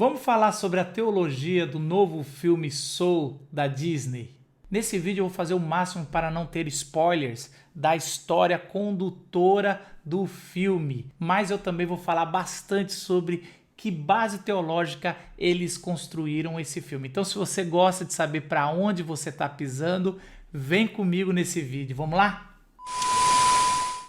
Vamos falar sobre a teologia do novo filme Soul da Disney. Nesse vídeo eu vou fazer o máximo para não ter spoilers da história condutora do filme, mas eu também vou falar bastante sobre que base teológica eles construíram esse filme. Então, se você gosta de saber para onde você está pisando, vem comigo nesse vídeo. Vamos lá?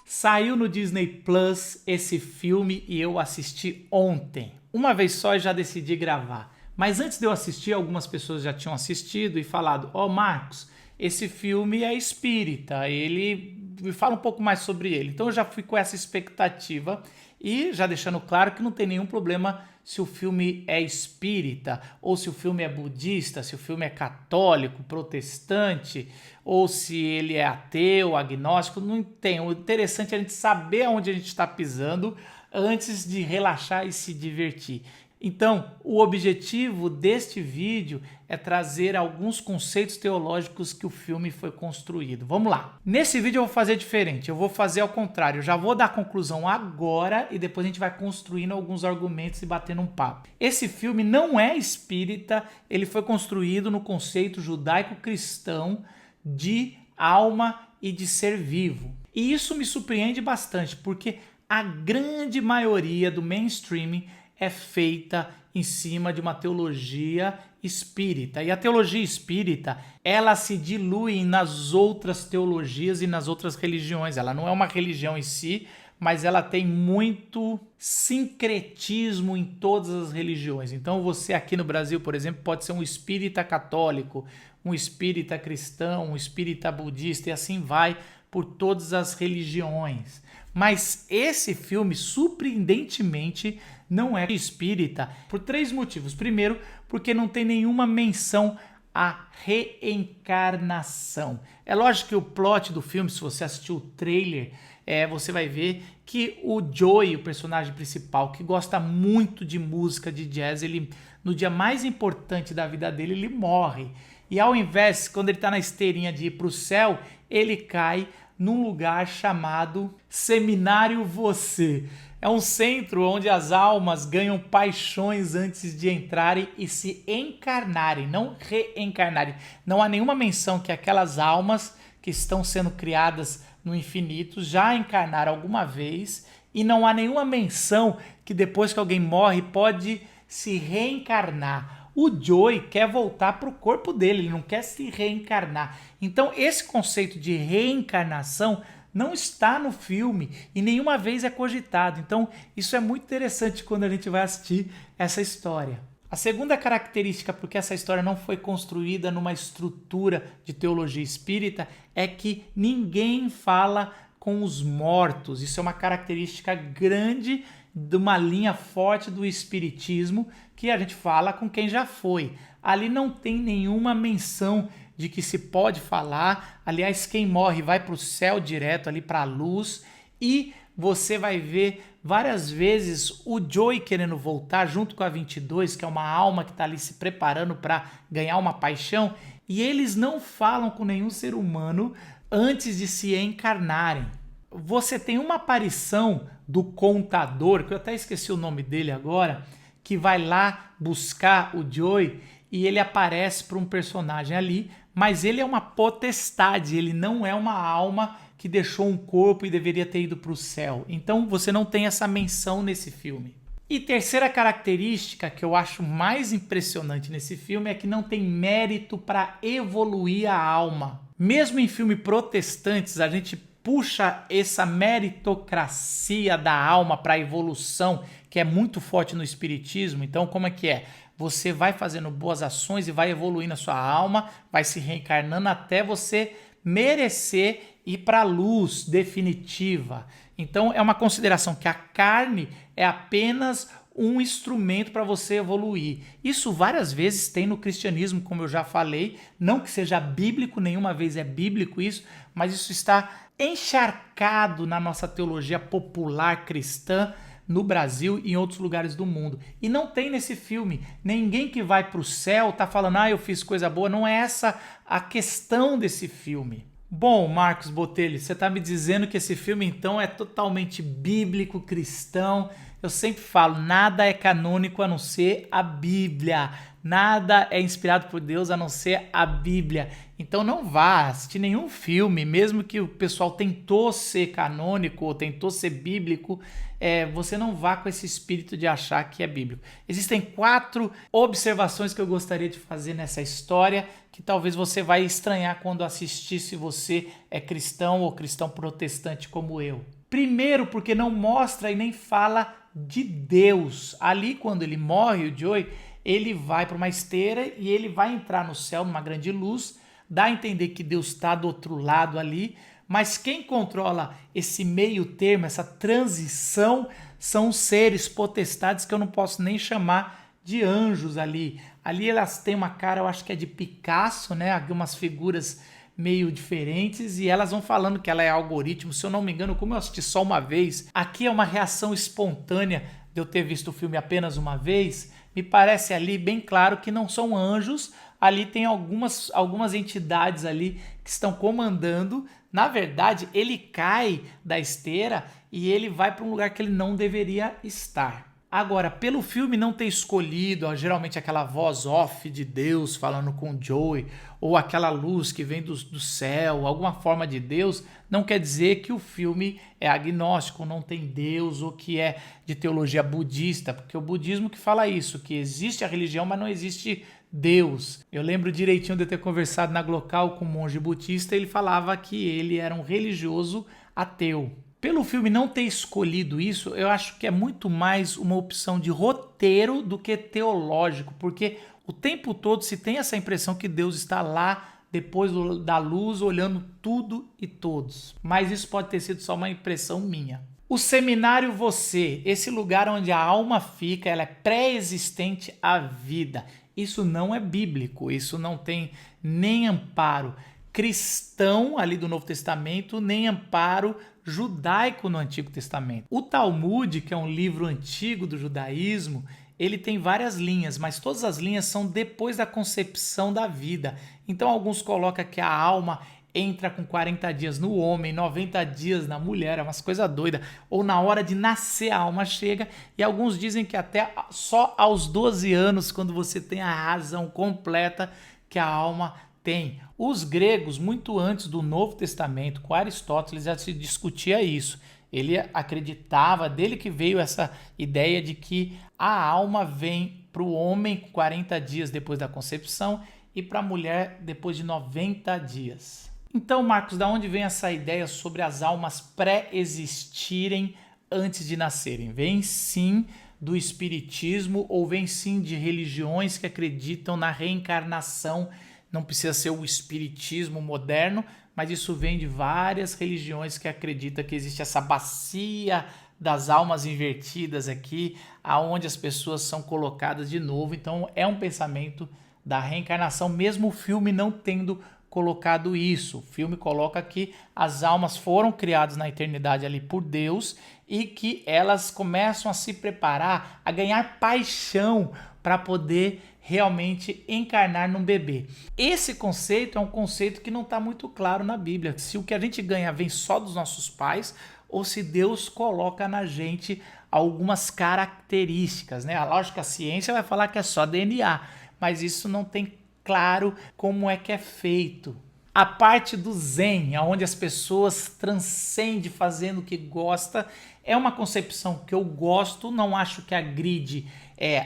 Saiu no Disney Plus esse filme e eu assisti ontem. Uma vez só e já decidi gravar. Mas antes de eu assistir, algumas pessoas já tinham assistido e falado: Ó, Marcos, esse filme é espírita, ele me fala um pouco mais sobre ele. Então eu já fui com essa expectativa e já deixando claro que não tem nenhum problema se o filme é espírita, ou se o filme é budista, se o filme é católico, protestante, ou se ele é ateu, agnóstico, não tem. O interessante é a gente saber aonde a gente está pisando antes de relaxar e se divertir. Então, o objetivo deste vídeo é trazer alguns conceitos teológicos que o filme foi construído. Vamos lá. Nesse vídeo eu vou fazer diferente, eu vou fazer ao contrário. Eu já vou dar a conclusão agora e depois a gente vai construindo alguns argumentos e batendo um papo. Esse filme não é espírita, ele foi construído no conceito judaico-cristão de alma e de ser vivo. E isso me surpreende bastante, porque a grande maioria do mainstream é feita em cima de uma teologia espírita. E a teologia espírita, ela se dilui nas outras teologias e nas outras religiões. Ela não é uma religião em si, mas ela tem muito sincretismo em todas as religiões. Então você aqui no Brasil, por exemplo, pode ser um espírita católico, um espírita cristão, um espírita budista e assim vai por todas as religiões. Mas esse filme, surpreendentemente, não é espírita por três motivos. Primeiro, porque não tem nenhuma menção à reencarnação. É lógico que o plot do filme, se você assistiu o trailer, você vai ver que o Joey, o personagem principal, que gosta muito de música, de jazz, ele, no dia mais importante da vida dele, ele morre. E ao invés, quando ele está na esteirinha de ir para o céu, ele cai num lugar chamado Seminário Você. É um centro onde as almas ganham paixões antes de entrarem e se encarnarem, não reencarnarem. Não há nenhuma menção que aquelas almas que estão sendo criadas no infinito já encarnaram alguma vez, e não há nenhuma menção que depois que alguém morre pode se reencarnar. O Joey quer voltar para o corpo dele, ele não quer se reencarnar. Então esse conceito de reencarnação não está no filme e nenhuma vez é cogitado. Então isso é muito interessante quando a gente vai assistir essa história. A segunda característica porque essa história não foi construída numa estrutura de teologia espírita é que ninguém fala com os mortos. Isso é uma característica grande de uma linha forte do espiritismo, que a gente fala com quem já foi. Ali não tem nenhuma menção de que se pode falar. Aliás, quem morre vai para o céu direto, ali para a luz, e você vai ver várias vezes o Joey querendo voltar junto com a 22, que é uma alma que está ali se preparando para ganhar uma paixão, e eles não falam com nenhum ser humano antes de se encarnarem. Você tem uma aparição do contador, que eu até esqueci o nome dele agora, que vai lá buscar o Joey e ele aparece para um personagem ali, mas ele é uma potestade, ele não é uma alma que deixou um corpo e deveria ter ido para o céu. Então você não tem essa menção nesse filme. E terceira característica que eu acho mais impressionante nesse filme é que não tem mérito para evoluir a alma. Mesmo em filmes protestantes, a gente puxa essa meritocracia da alma para a evolução, que é muito forte no espiritismo. Então, como é que é? Você vai fazendo boas ações e vai evoluindo a sua alma, vai se reencarnando até você merecer ir para a luz definitiva. Então, é uma consideração que a carne é apenas um instrumento para você evoluir. Isso várias vezes tem no cristianismo, como eu já falei, não que seja bíblico, nenhuma vez é bíblico isso, mas isso está encharcado na nossa teologia popular cristã no Brasil e em outros lugares do mundo. E não tem nesse filme. Ninguém que vai para o céu está falando, eu fiz coisa boa. Não é essa a questão desse filme. Bom, Marcos Botelho, você está me dizendo que esse filme então é totalmente bíblico, cristão, eu sempre falo, nada é canônico a não ser a Bíblia. Nada é inspirado por Deus a não ser a Bíblia. Então não vá assistir nenhum filme, mesmo que o pessoal tentou ser canônico ou tentou ser bíblico, você não vá com esse espírito de achar que é bíblico. Existem 4 observações que eu gostaria de fazer nessa história, que talvez você vai estranhar quando assistir, se você é cristão ou cristão protestante como eu. Primeiro, porque não mostra e nem fala de Deus. Ali, quando ele morre, o Joey, ele vai para uma esteira e ele vai entrar no céu numa grande luz, dá a entender que Deus está do outro lado ali, mas quem controla esse meio termo, essa transição, são os seres potestades que eu não posso nem chamar de anjos ali. Ali elas têm uma cara, eu acho que é de Picasso, né? Algumas figuras meio diferentes e elas vão falando que ela é algoritmo. Se eu não me engano, como eu assisti só uma vez, aqui é uma reação espontânea de eu ter visto o filme apenas uma vez. Me parece ali bem claro que não são anjos, ali tem algumas entidades ali que estão comandando. Na verdade, ele cai da esteira e ele vai para um lugar que ele não deveria estar. Agora, pelo filme não ter escolhido, geralmente aquela voz off de Deus falando com Joey, ou aquela luz que vem do céu, alguma forma de Deus, não quer dizer que o filme é agnóstico, não tem Deus, ou que é de teologia budista, porque o budismo que fala isso, que existe a religião, mas não existe Deus. Eu lembro direitinho de eu ter conversado na Glocal com um monge budista, ele falava que ele era um religioso ateu. Pelo filme não ter escolhido isso, eu acho que é muito mais uma opção de roteiro do que teológico, porque o tempo todo se tem essa impressão que Deus está lá depois da luz, olhando tudo e todos. Mas isso pode ter sido só uma impressão minha. O seminário Você, esse lugar onde a alma fica, ela é pré-existente à vida. Isso não é bíblico, isso não tem nem amparo cristão ali do Novo Testamento, nem amparo judaico no Antigo Testamento. O Talmud, que é um livro antigo do judaísmo, ele tem várias linhas, mas todas as linhas são depois da concepção da vida. Então alguns colocam que a alma entra com 40 dias no homem, 90 dias na mulher, é umas coisas doidas. Ou na hora de nascer a alma chega, e alguns dizem que até só aos 12 anos, quando você tem a razão completa, que a alma tem. Os gregos, muito antes do Novo Testamento, com Aristóteles já se discutia isso. Ele acreditava, dele que veio essa ideia de que a alma vem para o homem 40 dias depois da concepção e para a mulher depois de 90 dias. Então, Marcos, da onde vem essa ideia sobre as almas pré-existirem antes de nascerem? Vem sim do espiritismo ou vem sim de religiões que acreditam na reencarnação. Não precisa ser o espiritismo moderno, mas isso vem de várias religiões que acreditam que existe essa bacia das almas invertidas aqui, aonde as pessoas são colocadas de novo. Então é um pensamento da reencarnação, mesmo o filme não tendo colocado isso. O filme coloca que as almas foram criadas na eternidade ali por Deus e que elas começam a se preparar, a ganhar paixão para poder realmente encarnar num bebê. Esse conceito é um conceito que não está muito claro na Bíblia. Se o que a gente ganha vem só dos nossos pais ou se Deus coloca na gente algumas características, né? Lógico que a ciência vai falar que é só DNA, mas isso não tem claro como é que é feito. A parte do Zen, onde as pessoas transcendem fazendo o que gosta, é uma concepção que eu gosto, não acho que agride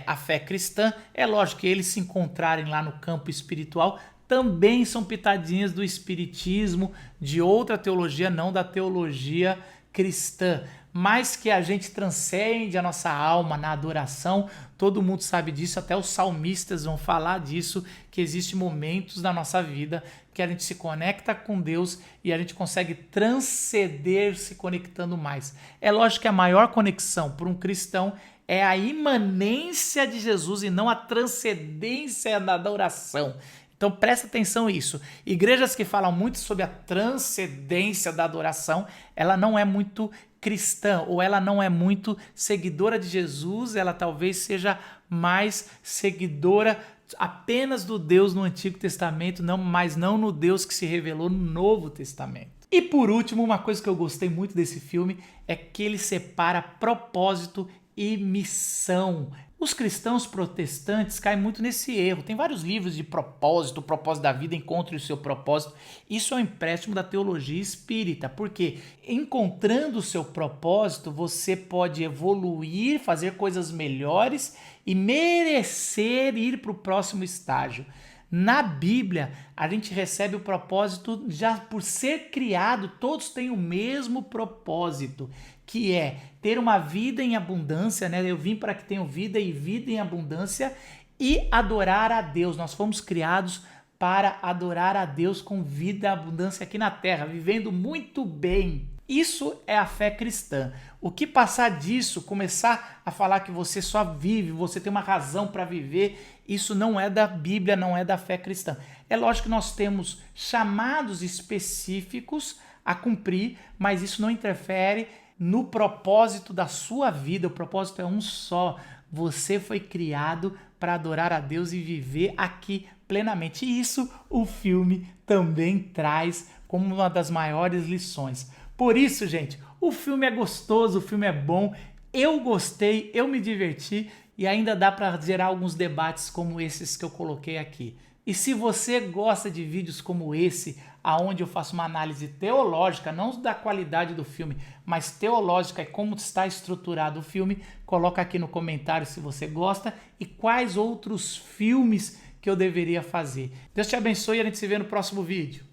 a fé cristã. É lógico que eles se encontrarem lá no campo espiritual também são pitadinhas do espiritismo, de outra teologia, não da teologia cristã, mas que a gente transcende a nossa alma na adoração. Todo mundo sabe disso, até os salmistas vão falar disso, que existem momentos da nossa vida que a gente se conecta com Deus e a gente consegue transcender se conectando mais. É lógico que a maior conexão para um cristão é a imanência de Jesus e não a transcendência da adoração. Então presta atenção nisso. Igrejas que falam muito sobre a transcendência da adoração, ela não é muito cristã, ou ela não é muito seguidora de Jesus, ela talvez seja mais seguidora apenas do Deus no Antigo Testamento, mas não no Deus que se revelou no Novo Testamento. E por último, uma coisa que eu gostei muito desse filme é que ele separa propósito e missão. Os cristãos protestantes caem muito nesse erro. Tem vários livros de propósito, o propósito da vida, encontre o seu propósito. Isso é um empréstimo da teologia espírita, porque encontrando o seu propósito, você pode evoluir, fazer coisas melhores e merecer ir para o próximo estágio. Na Bíblia, a gente recebe o propósito já por ser criado, todos têm o mesmo propósito, que é ter uma vida em abundância, né? Eu vim para que tenham vida e vida em abundância e adorar a Deus. Nós fomos criados para adorar a Deus com vida e abundância aqui na terra, vivendo muito bem. Isso é a fé cristã. O que passar disso, começar a falar que você só vive, você tem uma razão para viver, isso não é da Bíblia, não é da fé cristã. É lógico que nós temos chamados específicos a cumprir, mas isso não interfere no propósito da sua vida. O propósito é um só. Você foi criado para adorar a Deus e viver aqui plenamente. E isso o filme também traz como uma das maiores lições. Por isso, gente, o filme é gostoso, o filme é bom, eu gostei, eu me diverti e ainda dá para gerar alguns debates como esses que eu coloquei aqui. E se você gosta de vídeos como esse, aonde eu faço uma análise teológica, não da qualidade do filme, mas teológica e como está estruturado o filme, coloca aqui no comentário se você gosta e quais outros filmes que eu deveria fazer. Deus te abençoe e a gente se vê no próximo vídeo.